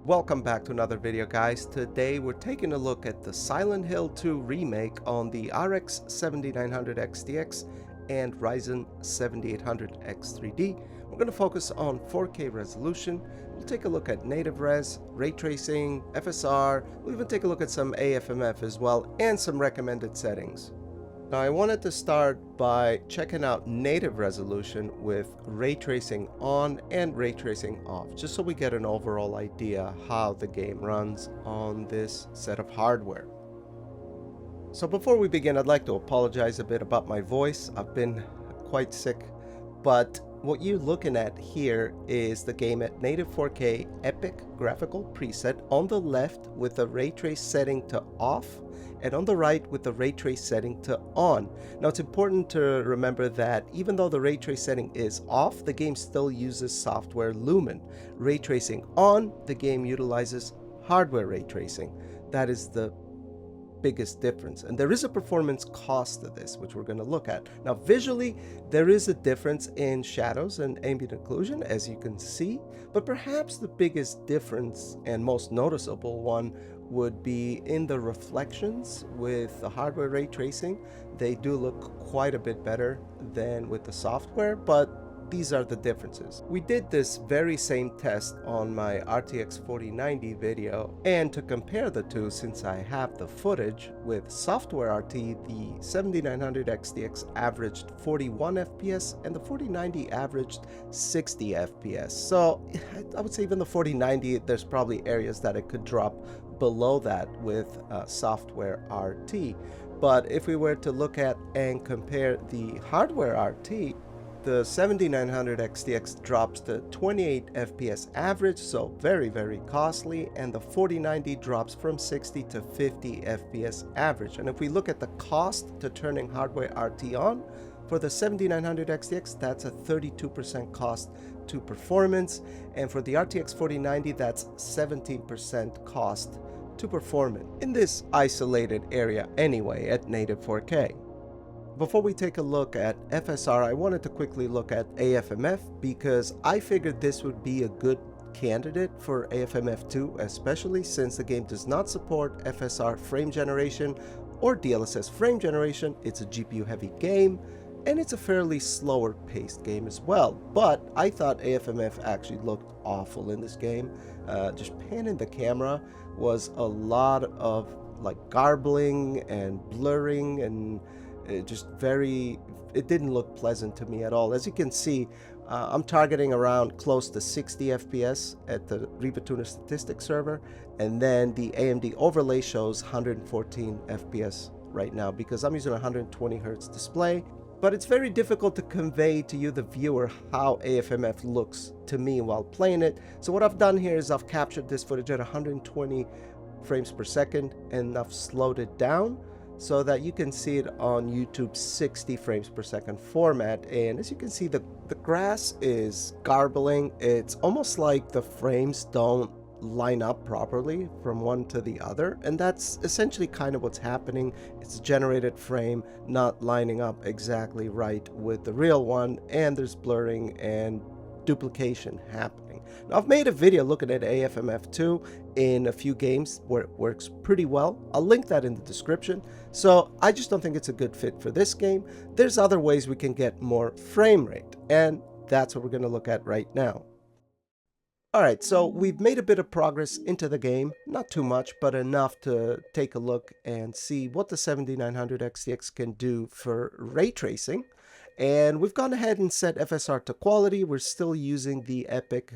Welcome back to another video, guys. Today we're taking a look at the Silent Hill 2 remake on the RX 7900 XTX and Ryzen 7800 X3D. We're going to focus on 4K resolution. We'll take a look at native res, ray tracing, FSR. We'll even take a look at some AFMF as well, and some recommended settings. Now, I wanted to start by checking out native resolution with ray tracing on and ray tracing off, just so we get an overall idea how the game runs on this set of hardware. So before we begin, I'd like to apologize a bit about my voice. I've been quite sick, but what you're looking at here is the game at native 4K epic graphical preset on the left with the ray trace setting to off, and on the right with the ray trace setting to on. Now, it's important to remember that even though the ray trace setting is off, the game still uses software Lumen. Ray tracing on, the game utilizes hardware ray tracing. That is the biggest difference, and there is a performance cost to this, which we're going to look at. Now, visually there is a difference in shadows and ambient occlusion, as you can see, but perhaps the biggest difference and most noticeable one would be in the reflections. With the hardware ray tracing, they do look quite a bit better than with the software, but these are the differences. We did this very same test on my RTX 4090 video, and to compare the two, since I have the footage, with software RT, the 7900 XTX averaged 41 FPS and the 4090 averaged 60 FPS. So I would say even the 4090, there's probably areas that it could drop below that with software RT. But if we were to look at and compare the hardware RT, the 7900 XTX drops to 28 FPS average, so very costly, and the 4090 drops from 60 to 50 FPS average. And if we look at the cost to turning hardware RT on, for the 7900 XTX, that's a 32% cost to performance, and for the RTX 4090, that's 17% cost to performance in this isolated area anyway at native 4K. Before we take a look at FSR, I wanted to quickly look at AFMF because I figured this would be a good candidate for AFMF 2, especially since the game does not support FSR frame generation or DLSS frame generation. It's a GPU heavy game, and it's a fairly slower paced game as well. But I thought AFMF actually looked awful in this game. Just panning the camera was a lot of like garbling and blurring, and it didn't look pleasant to me at all. As you can see, I'm targeting around close to 60 FPS at the RivaTuner statistics server, and then the AMD overlay shows 114 FPS right now because I'm using a 120 Hz display. But it's very difficult to convey to you, the viewer, how AFMF looks to me while playing it. So what I've done here is I've captured this footage at 120 frames per second, and I've slowed it down so that you can see it on YouTube 60 frames per second format. And as you can see, the grass is garbling. It's almost like the frames don't line up properly from one to the other, and that's essentially kind of what's happening. It's a generated frame not lining up exactly right with the real one, and there's blurring and duplication happening. Now, I've made a video looking at AFMF 2 in a few games where it works pretty well. I'll link that in the description. So I just don't think it's a good fit for this game. There's other ways we can get more frame rate, and that's what we're going to look at right now. Alright, so we've made a bit of progress into the game, not too much, but enough to take a look and see what the 7900 XTX can do for ray tracing. And we've gone ahead and set FSR to quality. We're still using the epic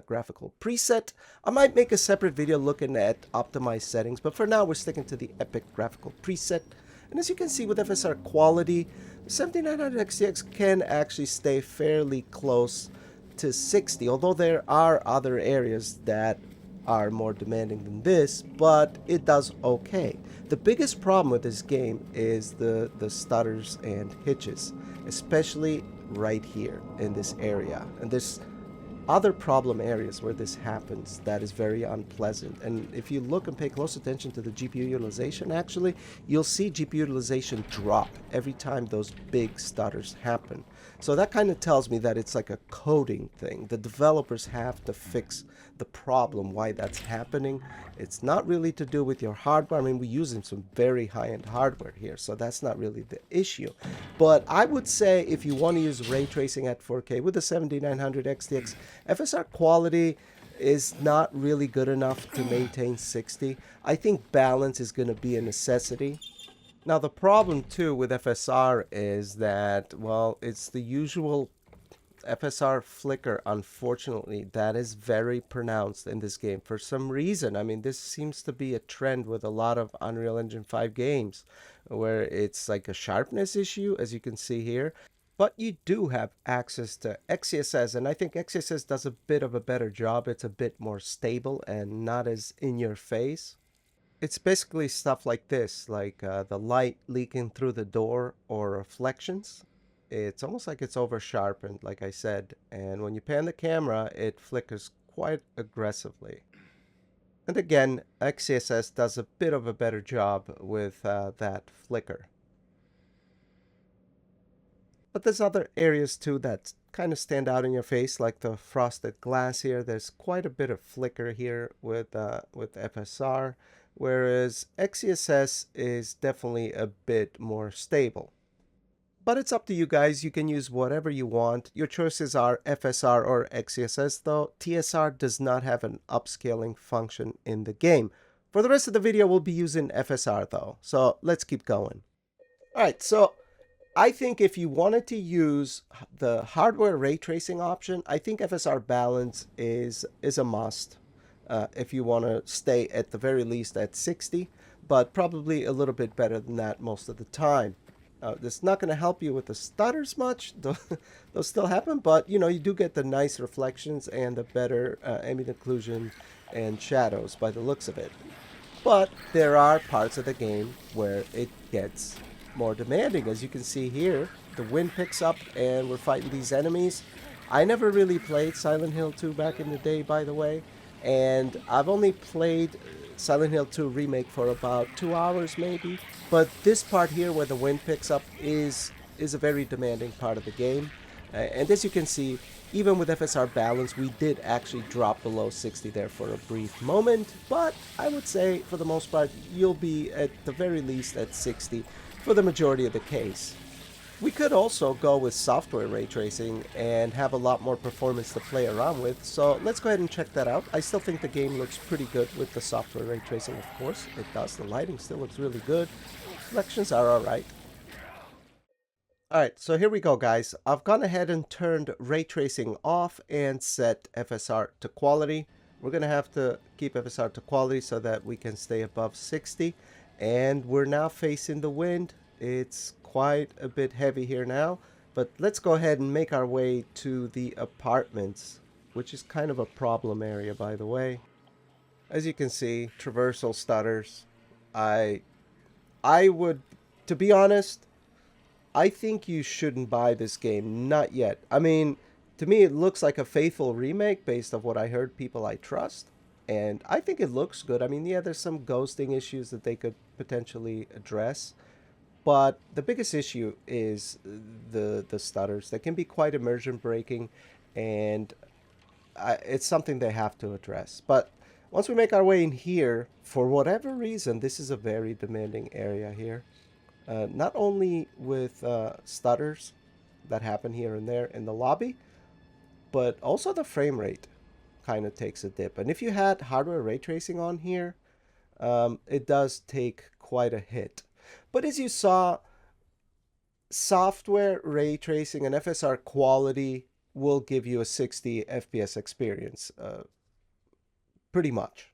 graphical preset. I might make a separate video looking at optimized settings, but for now we're sticking to the epic graphical preset. And as you can see with FSR quality, the 7900 XTX can actually stay fairly close to 60, although there are other areas that are more demanding than this, but it does okay. The biggest problem with this game is the stutters and hitches, especially right here in this area, and there's other problem areas where this happens that is very unpleasant. And if you look and pay close attention to the GPU utilization, actually you'll see GPU utilization drop every time those big stutters happen. So that kind of tells me that it's like a coding thing. The developers have to fix the problem why that's happening. It's not really to do with your hardware. I mean, we're using some very high-end hardware here, so that's not really the issue. But I would say if you want to use ray tracing at 4K with the 7900 XTX, FSR quality is not really good enough to maintain 60. I think balance is going to be a necessity. Now the problem too with FSR is that, well, it's the usual FSR flicker, unfortunately, that is very pronounced in this game for some reason. I mean, this seems to be a trend with a lot of Unreal Engine 5 games where it's like a sharpness issue, as you can see here. But you do have access to XeSS, and I think XeSS does a bit of a better job. It's a bit more stable and not as in your face. It's basically stuff like this, like the light leaking through the door or reflections. It's almost like it's over sharpened, like I said, and when you pan the camera, it flickers quite aggressively. And again, XeSS does a bit of a better job with that flicker. But there's other areas too that kind of stand out in your face, like the frosted glass here. There's quite a bit of flicker here with FSR, whereas XeSS is definitely a bit more stable. But it's up to you guys. You can use whatever you want. Your choices are FSR or XeSS, though TSR does not have an upscaling function in the game. For the rest of the video, we'll be using FSR though. So let's keep going. All right, so I think if you wanted to use the hardware ray tracing option, I think FSR Balance is a must if you want to stay at the very least at 60, but probably a little bit better than that most of the time. This is not going to help you with the stutters much. Those still happen, but you know, you do get the nice reflections and the better ambient occlusion and shadows by the looks of it. But there are parts of the game where it gets more demanding. As you can see here, the wind picks up and we're fighting these enemies. I never really played Silent Hill 2 back in the day, by the way, and I've only played Silent Hill 2 Remake for about 2 hours maybe, but this part here where the wind picks up is a very demanding part of the game. And as you can see, even with FSR Balance, we did actually drop below 60 there for a brief moment, but I would say for the most part you'll be at the very least at 60 for the majority of the case. We could also go with software ray tracing and have a lot more performance to play around with, so let's go ahead and check that out. I still think the game looks pretty good with the software ray tracing, of course. It does. The lighting still looks really good. Reflections are alright. Alright, so here we go, guys. I've gone ahead and turned ray tracing off and set FSR to quality. We're going to have to keep FSR to quality so that we can stay above 60. And we're now facing the wind. It's quite a bit heavy here now, but let's go ahead and make our way to the apartments, which is kind of a problem area, by the way. As you can see, traversal stutters. I would, to be honest, I think you shouldn't buy this game, not yet. I mean, to me it looks like a faithful remake based on what I heard people I trust, and I think it looks good. I mean, yeah, there's some ghosting issues that they could potentially address, but the biggest issue is the stutters. They can be quite immersion breaking, and it's something they have to address. But once we make our way in here, for whatever reason, this is a very demanding area here. Not only with stutters that happen here and there in the lobby, but also the frame rate kind of takes a dip. And if you had hardware ray tracing on here, it does take quite a hit. But as you saw, software ray tracing and FSR quality will give you a 60 FPS experience, pretty much.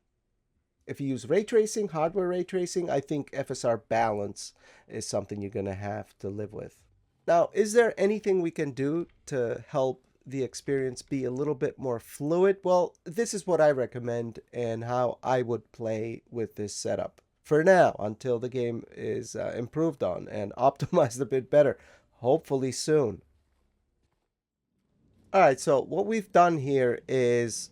If you use ray tracing, hardware ray tracing, I think FSR Balance is something you're going to have to live with. Now, is there anything we can do to help the experience be a little bit more fluid? Well, this is what I recommend and how I would play with this setup for now, until the game is improved on and optimized a bit better, hopefully soon. Alright, so what we've done here is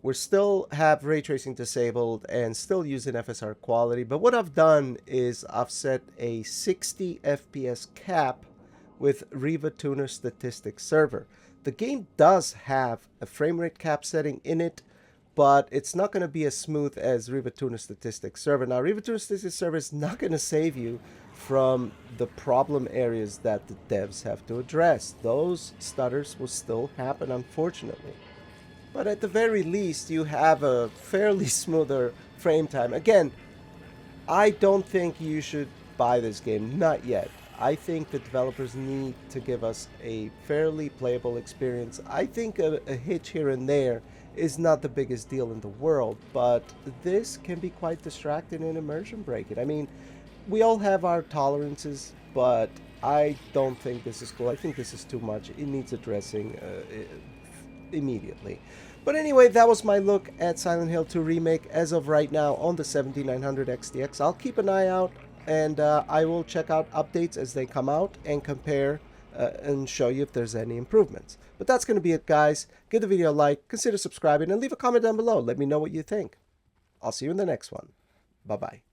we still have ray tracing disabled and still using FSR quality, but what I've done is I've set a 60 FPS cap with Riva Tuner Statistics Server. The game does have a frame rate cap setting in it, but it's not going to be as smooth as Riva Tuner Statistics Server. Now, Riva Tuner Statistics Server is not going to save you from the problem areas that the devs have to address. Those stutters will still happen, unfortunately. But at the very least, you have a fairly smoother frame time. Again, I don't think you should buy this game, not yet. I think the developers need to give us a fairly playable experience. I think a hitch here and there is not the biggest deal in the world, but this can be quite distracting and immersion breaking. I mean, we all have our tolerances, but I don't think this is cool. I think this is too much. It needs addressing immediately. But anyway, that was my look at Silent Hill 2 Remake as of right now on the 7900 XTX. I'll keep an eye out, and I will check out updates as they come out and compare and show you if there's any improvements. But that's going to be it, guys. Give the video a like, consider subscribing, and leave a comment down below. Let me know what you think. I'll see you in the next one. Bye-bye.